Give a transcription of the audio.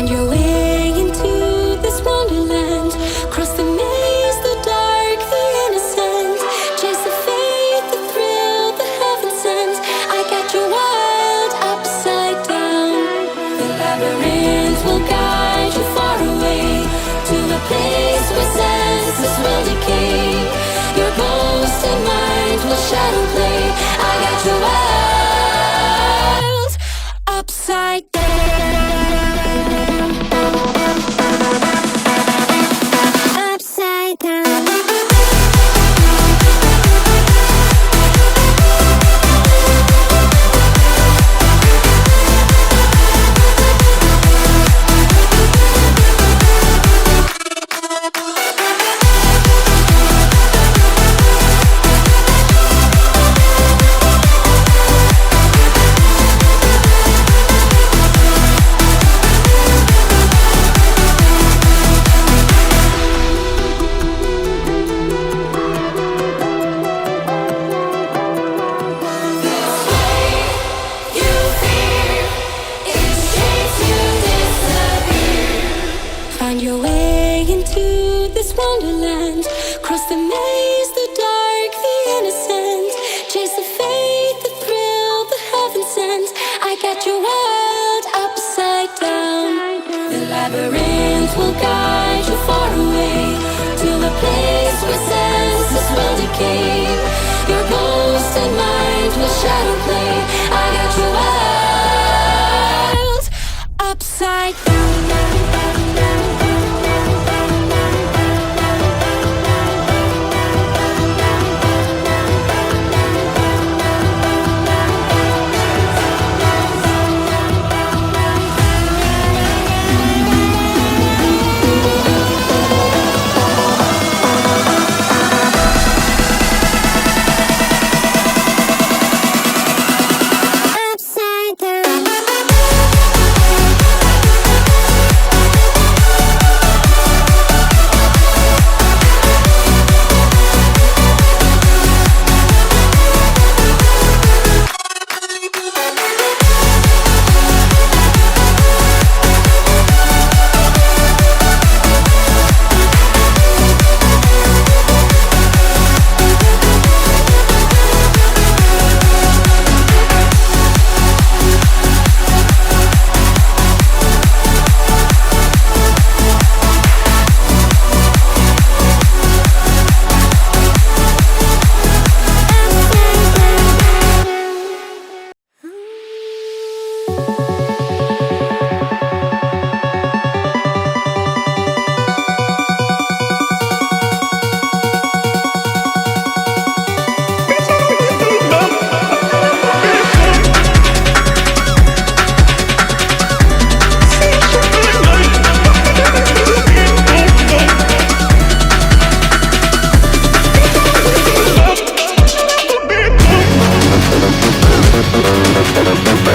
Find your way into this wonderland. Cross the maze, the dark, the innocent. Chase the faith, the thrill, the heaven sent. I got you wild upside down. The labyrinth will guide you far away to a place where senses will decay. Your ghost and mind will shadow play. I got you wild upside down. Upside down. Find your way into this wonderland. Cross the maze, the dark, the innocent. Chase the faith, the thrill, the heaven sent. I got you wild upside down. The labyrinth will guide you far away to the place where senses will decay. Your ghost and mind will shadow play. I got you wild upside down. We'll be right back.